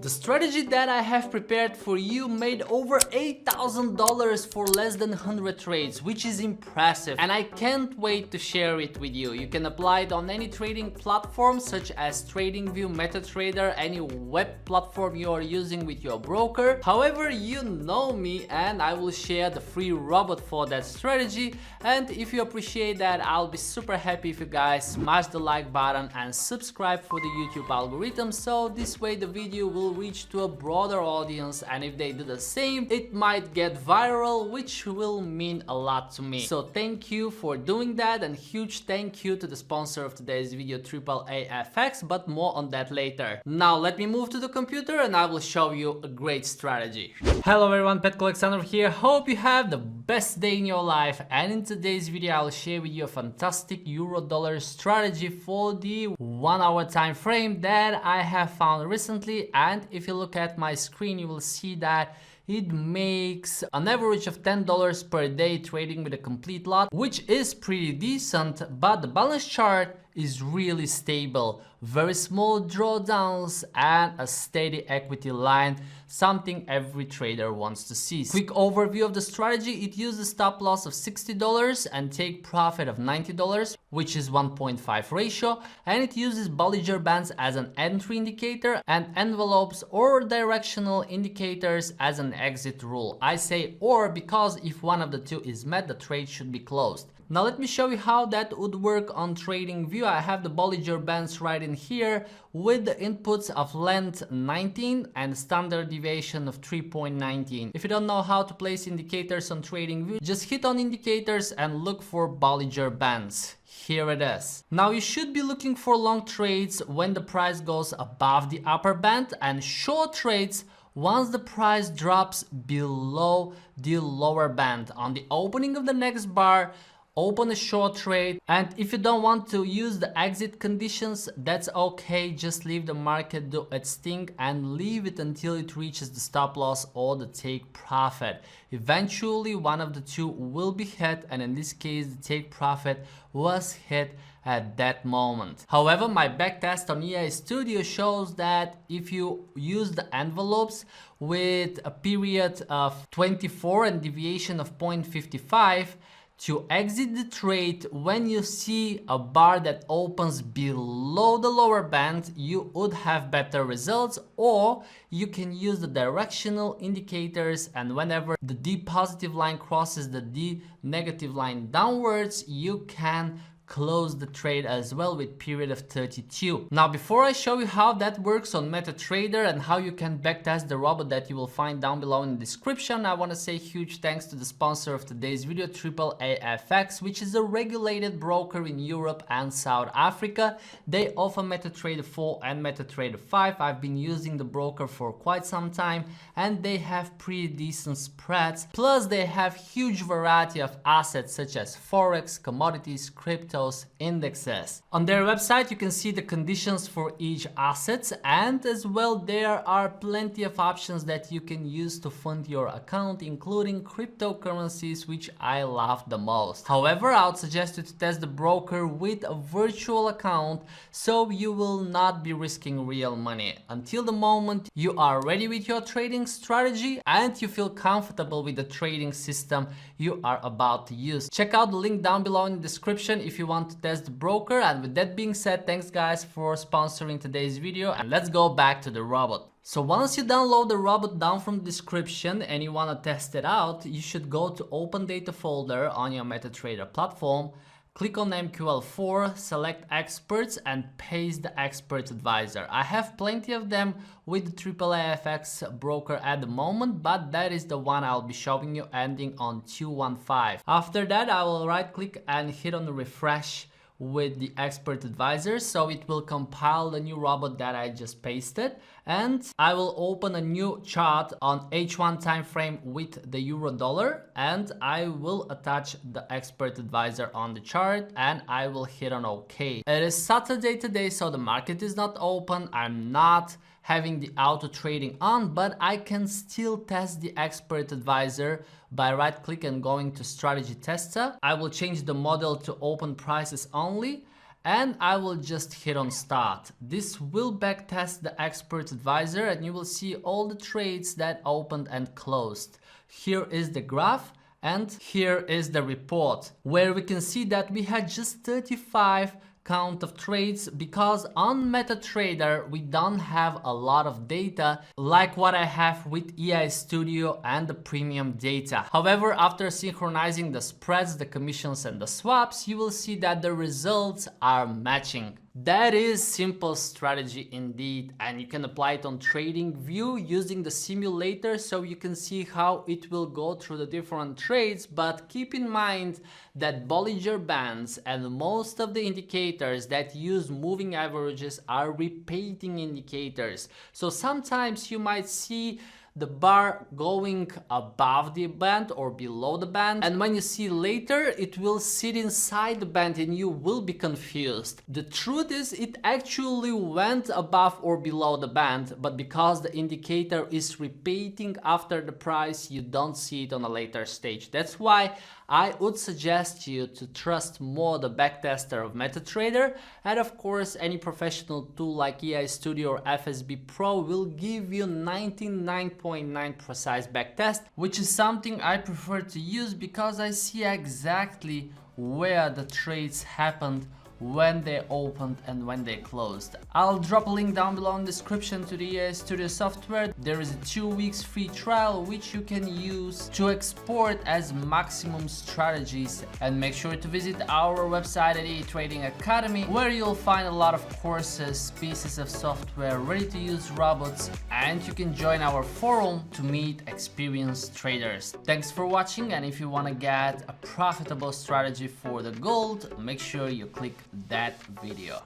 The strategy that I have prepared for you made over $8,000 for less than 100 trades, which is impressive, and I can't wait to share it with you. You can apply it on any trading platform such as TradingView, MetaTrader, any web platform you are using with your broker. However, you know me and I will share the free robot for that strategy, and if you appreciate that, I'll be super happy if you guys smash the like button and subscribe for the YouTube algorithm, so this way the video will reach to a broader audience, and if they do the same, it might get viral, which will mean a lot to me. So thank you for doing that, and huge thank you to the sponsor of today's video, AAAFX, but more on that later. Now let me move to the computer and I will show you a great strategy. Hello everyone, Pet Alexander here. Hope you have the best day in your life, and in today's video I'll share with you a fantastic euro-dollar strategy for the 1 hour time frame that I have found recently. And if you look at my screen, you will see that it makes an average of $10 per day trading with a complete lot, which is pretty decent, but the balance chart is really stable. Very small drawdowns and a steady equity line, something every trader wants to see. Quick overview of the strategy: it uses stop loss of $60 and take profit of $90, which is 1.5 ratio, and it uses Bollinger Bands as an entry indicator and envelopes or directional indicators as an exit rule. I say or because if one of the two is met, the trade should be closed. Now let me show you how that would work on TradingView. I have the Bollinger Bands right in here with the inputs of length 19 and standard deviation of 3.19. If you don't know how to place indicators on TradingView, just hit on indicators and look for Bollinger Bands. Here it is. Now you should be looking for long trades when the price goes above the upper band, and short trades once the price drops below the lower band. On the opening of the next bar, open a short trade, and if you don't want to use the exit conditions, that's okay. Just leave the market do its thing and leave it until it reaches the stop loss or the take profit. Eventually one of the two will be hit, and in this case the take profit was hit at that moment. However, my backtest on EA Studio shows that if you use the envelopes with a period of 24 and deviation of 0.55, to exit the trade when you see a bar that opens below the lower band, you would have better results, or you can use the directional indicators, and whenever the D positive line crosses the D negative line downwards, you can close the trade as well with period of 32. Now before I show you how that works on MetaTrader and how you can backtest the robot that you will find down below in the description, I want to say huge thanks to the sponsor of today's video, AAAFX, which is a regulated broker in Europe and South Africa. They offer MetaTrader 4 and MetaTrader 5. I've been using the broker for quite some time and they have pretty decent spreads, plus they have huge variety of assets such as Forex, commodities, crypto, indexes. On their website you can see the conditions for each asset, and as well there are plenty of options that you can use to fund your account, including cryptocurrencies, which I love the most. However, I would suggest you to test the broker with a virtual account so you will not be risking real money until the moment you are ready with your trading strategy and you feel comfortable with the trading system you are about to use. Check out the link down below in the description if you want to test the broker. And with that being said, thanks guys for sponsoring today's video, and let's go back to the robot. So once you download the robot down from the description and you want to test it out, you should go to Open Data folder on your MetaTrader platform, click on MQL4, select experts and paste the expert advisor. I have plenty of them with the AAAFX broker at the moment, but that is the one I'll be showing you ending on 215. After that, I will right click and hit on the refresh with the expert advisor, so it will compile the new robot that I just pasted, and I will open a new chart on H1 time frame with the euro dollar, and I will attach the expert advisor on the chart and I will hit on OK. It is Saturday today, so the market is not open. I'm not having the auto trading on, but I can still test the expert advisor by right click and going to strategy tester. I will change the model to open prices only, and I will just hit on start. This will backtest the expert advisor and you will see all the trades that opened and closed. Here is the graph and here is the report where we can see that we had just 35 count of trades because on MetaTrader we don't have a lot of data like what I have with EI Studio and the premium data. However, after synchronizing the spreads, the commissions and the swaps, you will see that the results are matching. That is simple strategy indeed, and you can apply it on TradingView using the simulator so you can see how it will go through the different trades. But keep in mind that Bollinger Bands and most of the indicators that use moving averages are repeating indicators. So sometimes you might see the bar going above the band or below the band, and when you see later it will sit inside the band and you will be confused. The truth is it actually went above or below the band, but because the indicator is repeating after the price, you don't see it on a later stage. That's why I would suggest you to trust more the backtester of MetaTrader, and of course any professional tool like EI Studio or FSB Pro will give you 99.9% precise backtest, which is something I prefer to use because I see exactly where the trades happened, when they opened and when they closed. I'll drop a link down below in the description to the EI Studio software. There is a 2 weeks free trial which you can use to export as maximum strategies, and make sure to visit our website at EI Trading Academy where you'll find a lot of courses, pieces of software, ready to use robots, and you can join our forum to meet experienced traders. Thanks for watching, and if you want to get a profitable strategy for the gold, make sure you click that video.